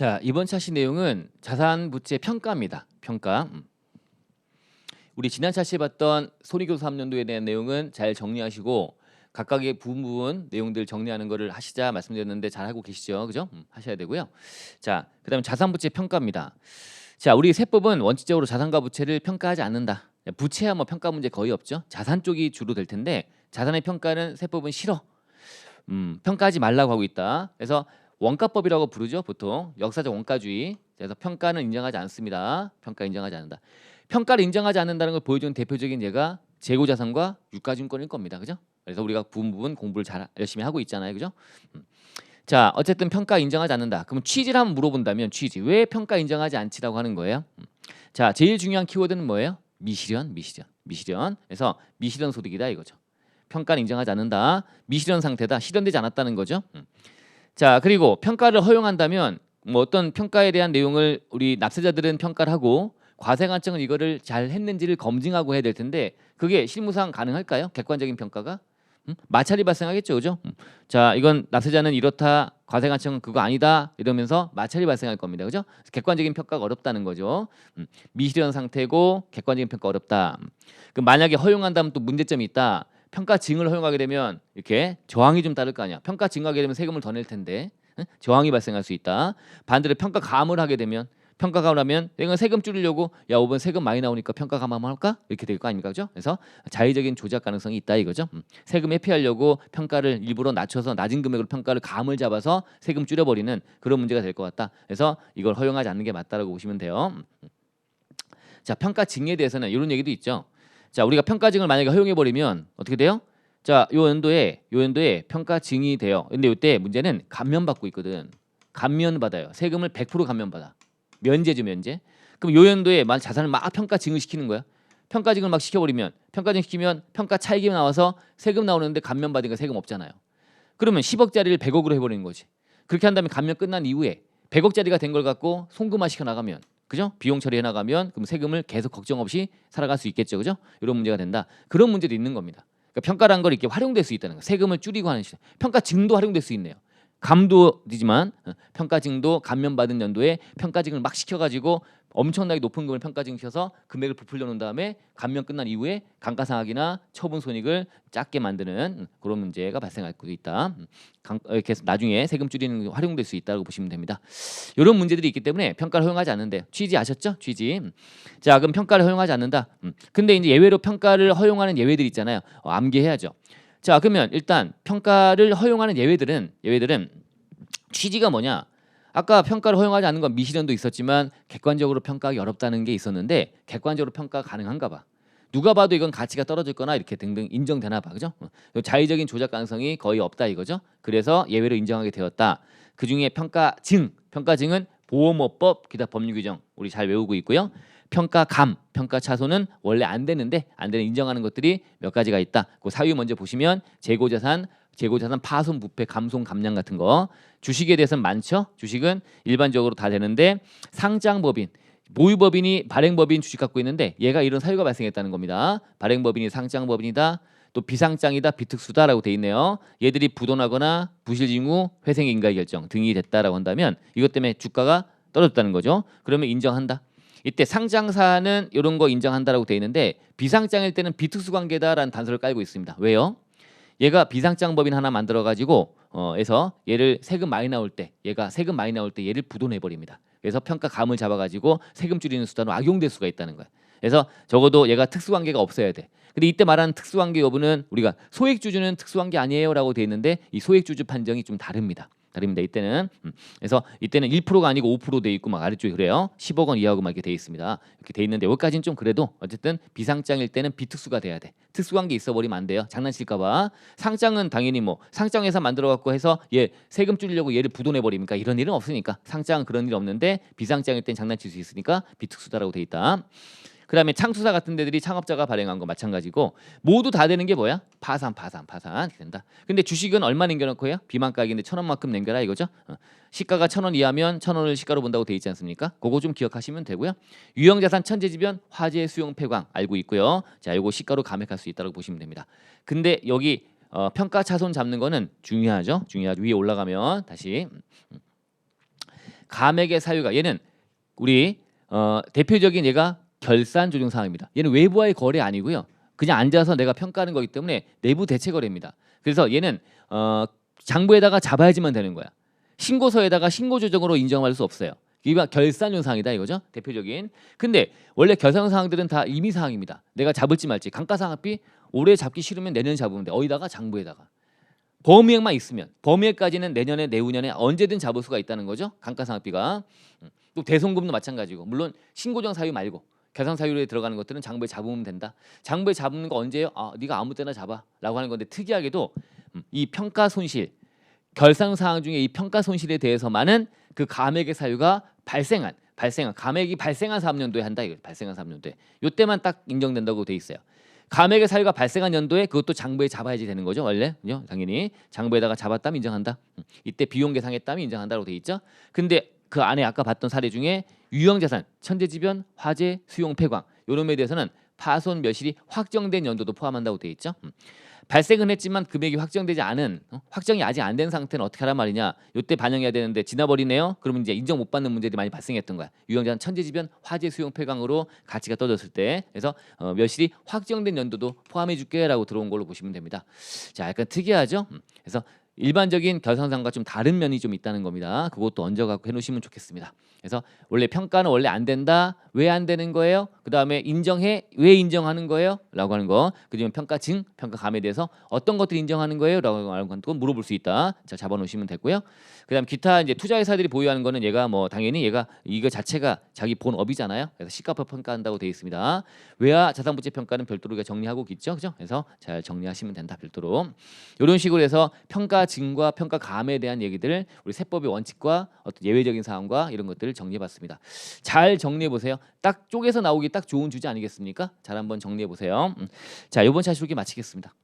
자, 이번 차시 내용은 자산 부채 평가입니다. 평가. 우리 지난 차시에 봤던 손익교사 3년도에 대한 내용은 잘 정리하시고 각각의 부분 내용들 정리하는 거를 하시자 말씀드렸는데 잘 하고 계시죠? 그죠? 하셔야 되고요. 자, 그다음에 자산 부채 평가입니다. 자, 우리 세법은 원칙적으로 자산과 부채를 평가하지 않는다. 부채야 뭐 평가 문제 거의 없죠. 자산 쪽이 주로 될 텐데 자산의 평가는 세법은 싫어. 평가하지 말라고 하고 있다. 그래서 원가법이라고 부르죠. 보통 역사적 원가주의. 그래서 평가는 인정하지 않습니다. 평가 인정하지 않는다. 평가를 인정하지 않는다는 걸 보여주는 대표적인 예가 재고자산과 유가증권일 겁니다. 그죠? 그래서 우리가 부분 공부를 잘 열심히 하고 있잖아요. 그죠? 자, 어쨌든 평가 인정하지 않는다. 그러면 취지를 한번 물어본다면 취지. 왜 평가 인정하지 않지라고 하는 거예요? 자, 제일 중요한 키워드는 뭐예요? 미실현. 그래서 미실현 소득이다 이거죠. 평가는 인정하지 않는다. 미실현 상태다. 실현되지 않았다는 거죠. 자, 그리고 평가를 허용한다면 뭐 어떤 평가에 대한 내용을 우리 납세자들은 평가를 하고 과세관청은 이거를 잘 했는지를 검증하고 해야 될 텐데 그게 실무상 가능할까요? 객관적인 평가가? 마찰이 발생하겠죠, 그죠? 자, 이건 납세자는 이렇다, 과세관청은 그거 아니다 이러면서 마찰이 발생할 겁니다, 그죠? 객관적인 평가가 어렵다는 거죠. 미실현 상태고 객관적인 평가 어렵다. 그 만약에 허용한다면 또 문제점이 있다. 평가 증을 허용하게 되면 이렇게 저항이 좀 따를 거 아니야. 평가 증하게 되면 세금을 더 낼 텐데 저항이 발생할 수 있다. 반대로 평가 감을 하게 되면 평가 감을 하면 내가 세금 줄이려고 야 이번 세금 많이 나오니까 평가 감 한번 할까? 이렇게 될 거 아닙니까? 그죠? 그래서 자의적인 조작 가능성이 있다 이거죠. 세금 회피하려고 평가를 일부러 낮춰서 낮은 금액으로 평가를 감을 잡아서 세금 줄여버리는 그런 문제가 될 것 같다. 그래서 이걸 허용하지 않는 게 맞다라고 보시면 돼요. 자, 평가 증에 대해서는 이런 얘기도 있죠. 자, 우리가 평가증을 만약에 허용해 버리면 어떻게 돼요? 자, 요 연도에 평가증이 돼요. 근데 이때 문제는 감면받고 있거든. 감면받아요. 세금을 100% 감면받아. 면제죠, 면제. 그럼 요 연도에 만 자산을 막 평가증을 시키는 거야. 평가증을 막 시켜버리면 평가증 시키면 평가 차익이 나와서 세금 나오는데 감면받으니까 세금 없잖아요. 그러면 10억짜리를 100억으로 해버리는 거지. 그렇게 한 다음에 감면 끝난 이후에 100억짜리가 된 걸 갖고 송금화 시켜 나가면 그죠? 비용 처리해 나가면 그럼 세금을 계속 걱정 없이 살아갈 수 있겠죠, 그죠? 이런 문제가 된다. 그런 문제도 있는 겁니다. 그러니까 평가라는 걸 이렇게 활용될 수 있다는 거. 세금을 줄이고 하는 시스템. 평가증도 활용될 수 있네요. 감도이지만 평가증도 감면받은 연도에 평가증을 막 시켜가지고 엄청나게 높은 금을 평가증 시켜서 금액을 부풀려 놓은 다음에 감면 끝난 이후에 감가상각이나 처분 손익을 작게 만드는 그런 문제가 발생할 수 있다. 이렇게 해서 나중에 세금 줄이는 게 활용될 수 있다고 보시면 됩니다. 이런 문제들이 있기 때문에 평가를 허용하지 않는데 취지 아셨죠? 취지. 자, 그럼 평가를 허용하지 않는다. 근데 이제 예외로 평가를 허용하는 예외들이 있잖아요. 암기해야죠. 자, 그러면 일단 평가를 허용하는 예외들은 취지가 뭐냐? 아까 평가를 허용하지 않는 건 미실현도 있었지만 객관적으로 평가하기 어렵다는 게 있었는데 객관적으로 평가 가능한가 봐. 누가 봐도 이건 가치가 떨어질 거나 이렇게 등등 인정되나 봐. 그죠? 자의적인 조작 가능성이 거의 없다 이거죠. 그래서 예외로 인정하게 되었다. 그중에 평가증은 보험업법 기타 법률 규정 우리 잘 외우고 있고요. 평가감, 평가차손은 원래 안 되는 인정하는 것들이 몇 가지가 있다. 그 사유 먼저 보시면 재고자산 파손, 부패, 감손, 감량 같은 거. 주식에 대해서는 많죠. 주식은 일반적으로 다 되는데 상장법인, 모유법인이 발행법인 주식 갖고 있는데 얘가 이런 사유가 발생했다는 겁니다. 발행법인이 상장법인이다. 또 비상장이다, 비특수다라고 돼 있네요. 얘들이 부도나거나 부실징후, 회생인가의 결정 등이 됐다라고 한다면 이것 때문에 주가가 떨어졌다는 거죠. 그러면 인정한다. 이때 상장사는 이런 거 인정한다라고 돼 있는데 비상장일 때는 비특수관계다라는 단서를 깔고 있습니다. 왜요? 얘가 비상장법인 하나 만들어 가지고 해서 얘를 세금 많이 나올 때 얘를 부도내 버립니다. 그래서 평가 감을 잡아 가지고 세금 줄이는 수단으로 악용될 수가 있다는 거야. 그래서 적어도 얘가 특수관계가 없어야 돼. 근데 이때 말하는 특수관계 여부는 우리가 소액주주는 특수관계 아니에요라고 돼 있는데 이 소액주주 판정이 좀 다릅니다. 이때는. 그래서 이때는 1%가 아니고 5% 돼 있고 막 아래쪽에 그래요. 10억 원 이하고 막 이렇게 돼 있습니다. 이렇게 돼 있는데 여기까지는 좀 그래도 어쨌든 비상장일 때는 비특수가 돼야 돼. 특수관계 있어 버리면 안 돼요. 장난칠까 봐. 상장은 당연히 뭐 상장회사 만들어 갖고 해서 얘 세금 줄이려고 얘를 부도내 버립니까? 이런 일은 없으니까. 상장은 그런 일 없는데 비상장일 땐 장난칠 수 있으니까 비특수다라고 돼 있다. 그다음에 창수사 같은 데들이 창업자가 발행한 거 마찬가지고 모두 다 되는 게 뭐야? 파산 된다. 근데 주식은 얼마 남겨놓고 해요? 비만가액인데 1,000원만큼 남겨라 이거죠. 시가가 1,000원 이하면 1,000원을 시가로 본다고 돼 있지 않습니까? 그거 좀 기억하시면 되고요. 유형자산 천재지변 화재 수용 폐광 알고 있고요. 자, 이거 시가로 감액할 수 있다고 보시면 됩니다. 근데 여기 평가 차손 잡는 거는 중요하죠. 위에 올라가면 다시 감액의 사유가 얘는 우리 대표적인 얘가 결산 조정 사항입니다. 얘는 외부와의 거래 아니고요. 그냥 앉아서 내가 평가하는 거기 때문에 내부 대체 거래입니다. 그래서 얘는 장부에다가 잡아야지만 되는 거야. 신고서에다가 신고 조정으로 인정할 수 없어요. 이가 결산용 사항이다 이거죠. 대표적인. 근데 원래 결산 사항들은 다 임의 사항입니다. 내가 잡을지 말지. 감가상각비 올해 잡기 싫으면 내년에 잡으면 돼. 어디다가 장부에다가. 범위액만 있으면 범위액까지는 내년에 내후년에 언제든 잡을 수가 있다는 거죠. 감가상각비가. 또 대손금도 마찬가지고. 물론 신고정 사유 말고 결산 사유에 들어가는 것들은 장부에 잡으면 된다. 장부에 잡는 거 언제예요? 네가 아무 때나 잡아라고 하는 건데 특이하게도 이 평가 손실 결산 사항 중에 이 평가 손실에 대해서만은 그 감액의 사유가 발생한 감액이 발생한 3년도에 한다 이거. 발생한 3년도에 요때만 딱 인정된다고 돼 있어요. 감액의 사유가 발생한 연도에 그것도 장부에 잡아야지 되는 거죠. 원래 당연히 장부에다가 잡았다면 인정한다. 이때 비용 계상했다면 인정한다고 돼 있죠. 근데 그 안에 아까 봤던 사례 중에 유형자산, 천재지변, 화재, 수용 폐광 요놈에 대해서는 파손 멸실이 확정된 연도도 포함한다고 돼 있죠. 발생은 했지만 금액이 확정되지 않은 확정이 아직 안 된 상태는 어떻게 하란 말이냐. 요때 반영해야 되는데 지나버리네요. 그러면 이제 인정 못 받는 문제들이 많이 발생했던 거야. 유형자산 천재지변, 화재, 수용 폐광으로 가치가 떨어졌을 때 그래서 멸실이 확정된 연도도 포함해줄게라고 들어온 걸로 보시면 됩니다. 자, 약간 특이하죠. 그래서 일반적인 결산상과 좀 다른 면이 좀 있다는 겁니다. 그것도 얹어갖고 해놓으시면 좋겠습니다. 그래서 원래 평가는 원래 안 된다. 왜 안 되는 거예요? 그 다음에 인정해. 왜 인정하는 거예요? 라고 하는 거. 그다음에 평가증, 평가감에 대해서 어떤 것들 인정하는 거예요? 라고 하는 건 물어볼 수 있다. 자, 잡아놓으시면 되고요. 그다음 기타 이제 투자회사들이 보유하는 거는 얘가 뭐 당연히 얘가 이거 자체가 자기 본업이잖아요. 그래서 시가표 평가한다고 되어 있습니다. 외화 자산부채 평가는 별도로 우리가 정리하고 있죠, 그죠? 그래서 잘 정리하시면 된다. 별도로 이런 식으로 해서 평가증과 평가감에 대한 얘기들을 우리 세법의 원칙과 어떤 예외적인 사항과 이런 것들을 정리해봤습니다. 잘 정리해 보세요. 딱 쪼개서 나오기 딱 좋은 주제 아니겠습니까? 잘 한번 정리해 보세요. 자, 이번 차시 이렇게 마치겠습니다.